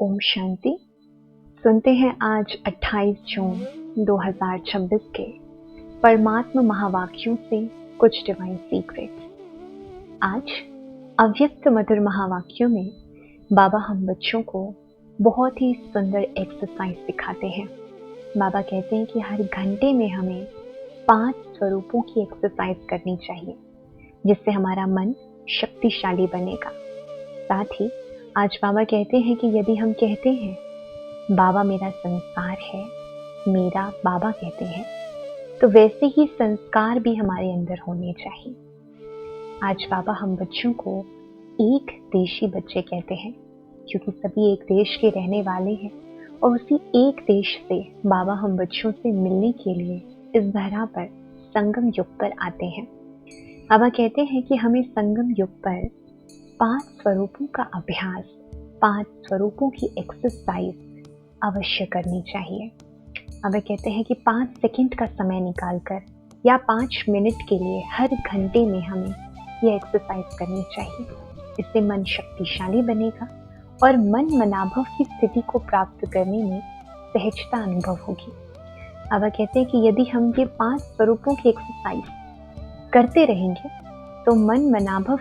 ओम शांति। सुनते हैं आज 28 जून 2026 के परमात्मा महावाक्यों से कुछ डिवाइन सीक्रेट्स। आज अव्यक्त मधुर महावाक्यों में बाबा हम बच्चों को बहुत ही सुंदर एक्सरसाइज सिखाते हैं। बाबा कहते हैं कि हर घंटे में हमें 5 स्वरूपों की एक्सरसाइज करनी चाहिए, जिससे हमारा मन शक्तिशाली बनेगा। साथ ही आज बाबा कहते हैं कि यदि हम कहते हैं बाबा मेरा संसार है, मेरा बाबा कहते हैं, तो वैसे ही संस्कार भी हमारे अंदर होने चाहिए। आज बाबा हम बच्चों को एक देशी बच्चे कहते हैं, क्योंकि सभी एक देश के रहने वाले हैं और उसी एक देश से बाबा हम बच्चों से मिलने के लिए इस धरा पर संगम युग पर आते हैं। बाबा कहते हैं कि हमें संगम युग पर 5 स्वरूपों का अभ्यास, 5 स्वरूपों की एक्सरसाइज अवश्य करनी चाहिए। बाबा कहते हैं कि 5 सेकंड का समय निकालकर या 5 मिनट के लिए हर घंटे में हमें यह एक्सरसाइज करनी चाहिए। इससे मन शक्तिशाली बनेगा और मन मनाभव की स्थिति को प्राप्त करने में सहजता अनुभव होगी। बाबा कहते हैं कि यदि हम ये 5 स्वरूपों की एक्सरसाइज करते रहेंगे तो मन मनाभव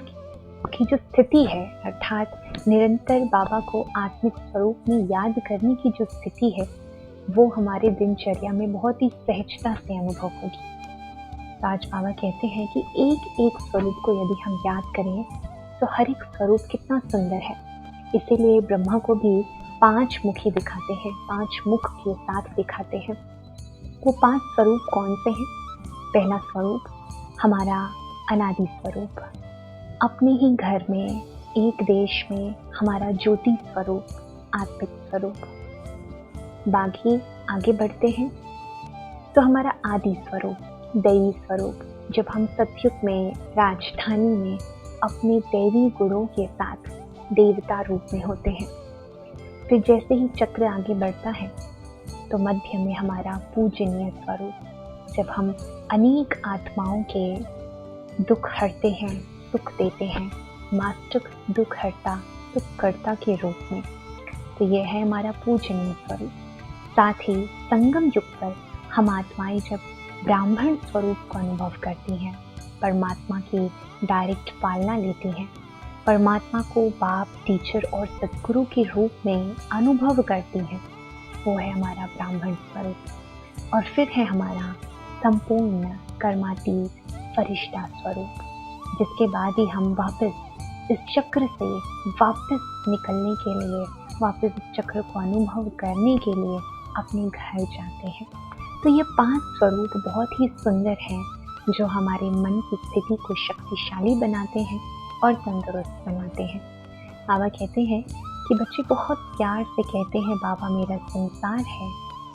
की जो स्थिति है, अर्थात निरंतर बाबा को आत्मिक स्वरूप में याद करने की जो स्थिति है, वो हमारे दिनचर्या में बहुत ही सहजता से अनुभव होगी। आज बाबा कहते हैं कि एक एक स्वरूप को यदि हम याद करें तो हर एक स्वरूप कितना सुंदर है। इसीलिए ब्रह्मा को भी 5 मुखी दिखाते हैं, 5 मुख के साथ दिखाते हैं। वो 5 स्वरूप कौन से हैं? पहला स्वरूप हमारा अनादि स्वरूप, अपने ही घर में, एक देश में हमारा ज्योति स्वरूप, आत्मिक स्वरूप। बाकी आगे बढ़ते हैं तो हमारा आदि स्वरूप, दैवी स्वरूप, जब हम सतयुग में, राजधानी में अपने दैवी गुणों के साथ देवता रूप में होते हैं। फिर जैसे ही चक्र आगे बढ़ता है तो मध्य में हमारा पूजनीय स्वरूप, जब हम अनेक आत्माओं के दुख हरते हैं, सुख देते हैं, मास्टर दुख हरता सुख करता के रूप में, तो यह है हमारा पूजनीय स्वरूप। साथ ही संगम युग पर हम आत्माएं जब ब्राह्मण स्वरूप को अनुभव करती हैं, परमात्मा की डायरेक्ट पालना लेती हैं, परमात्मा को बाप, टीचर और सद्गुरु के रूप में अनुभव करती हैं, वो है हमारा ब्राह्मण स्वरूप। और फिर है हमारा संपूर्ण कर्मातीत फरिश्ता स्वरूप, जिसके बाद ही हम वापस इस चक्र से वापस निकलने के लिए, वापस इस चक्र को अनुभव करने के लिए अपने घर जाते हैं। तो ये 5 स्वरूप बहुत ही सुंदर हैं, जो हमारे मन की स्थिति को शक्तिशाली बनाते हैं और तंदुरुस्त बनाते हैं। बाबा कहते हैं कि बच्चे बहुत प्यार से कहते हैं बाबा मेरा संसार है,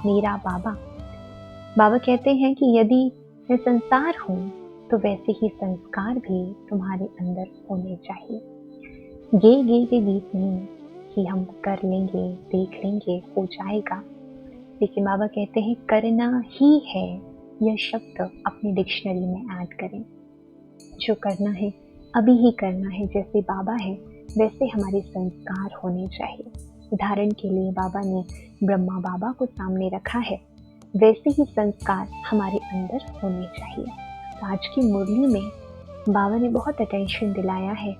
मेरा बाबा। बाबा कहते हैं कि यदि मैं संसार हूँ तो वैसे ही संस्कार भी तुम्हारे अंदर होने चाहिए। ये गीत नहीं कि हम कर लेंगे, देख लेंगे, हो जाएगा, लेकिन बाबा कहते हैं करना ही है, यह शब्द अपनी डिक्शनरी में ऐड करें। जो करना है अभी ही करना है। जैसे बाबा है वैसे हमारे संस्कार होने चाहिए। उदाहरण के लिए बाबा ने ब्रह्मा बाबा को सामने रखा है, वैसे ही संस्कार हमारे अंदर होने चाहिए। आज की मुरली में बाबा ने बहुत अटेंशन दिलाया है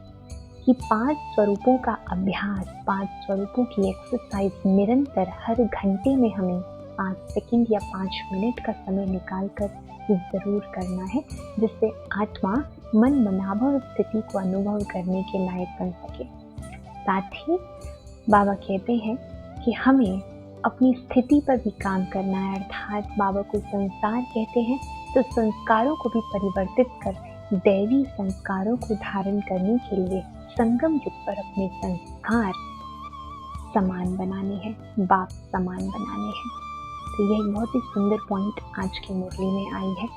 कि 5 स्वरूपों का अभ्यास, 5 स्वरूपों की एक्सरसाइज निरंतर हर घंटे में हमें 5 सेकंड या 5 मिनट का समय निकालकर जरूर करना है, जिससे आत्मा मन मनाभव स्थिति को अनुभव करने के लायक बन सके। साथ ही बाबा कहते हैं कि हमें अपनी स्थिति पर भी काम करना है, अर्थात बाबा को संसार कहते हैं तो संस्कारों को भी परिवर्तित कर दैवी संस्कारों को धारण करने के लिए संगम युग पर अपने संस्कार समान बनाने हैं, बाप समान बनाने हैं। तो यह बहुत ही सुंदर पॉइंट आज की मुरली में आई है।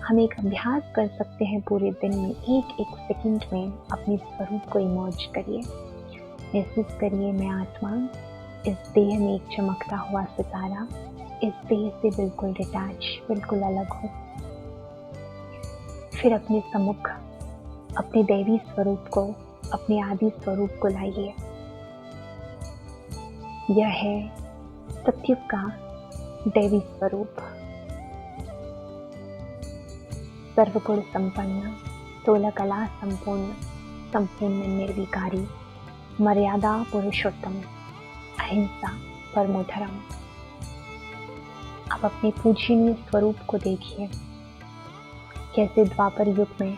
हम एक अभ्यास कर सकते हैं, पूरे दिन में एक एक सेकंड में अपने स्वरूप को इमर्ज करिए, महसूस करिए मैं आत्मा, इस देह में एक चमकता हुआ सितारा, इस देह से बिल्कुल डिटैच, बिल्कुल अलग हो। फिर अपने सम्मुख अपने दैवी स्वरूप को, अपने आदि स्वरूप को लाइए। यह है सत्युग का दैवी स्वरूप। सर्वगुण संपन्न, 16 कला संपूर्ण, संपूर्ण निर्विकारी, मर्यादा पुरुषोत्तम, अहिंसा परमो धर्म। आप अपने पूजनीय स्वरूप को देखिए, कैसे द्वापर युग में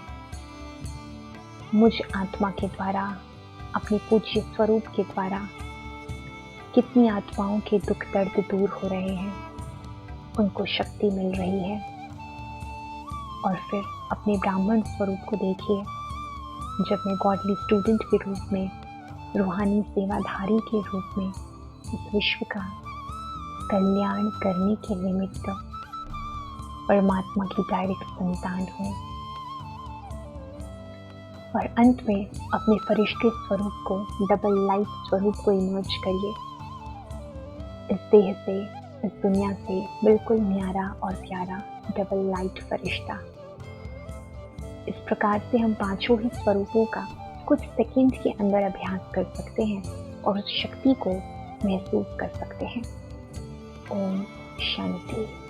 मुझ आत्मा के द्वारा, अपने पूज्य स्वरूप के द्वारा कितनी आत्माओं के दुख दर्द दूर हो रहे हैं, उनको शक्ति मिल रही है। और फिर अपने ब्राह्मण स्वरूप को देखिए, जब मैं गॉडली स्टूडेंट के रूप में, रूहानी सेवाधारी के रूप में इस विश्व का कल्याण करने के निमित्त परमात्मा की डायरेक्ट संतान हूँ। और अंत में अपने फरिश्ते स्वरूप को, डबल लाइफ स्वरूप को इमर्ज करिए, इस देह से, इस दुनिया से बिल्कुल न्यारा और प्यारा डबल लाइट फरिश्ता। इस प्रकार से हम पांचों ही स्वरूपों का कुछ सेकंड के अंदर अभ्यास कर सकते हैं और उस शक्ति को महसूस कर सकते हैं। ओम शांति।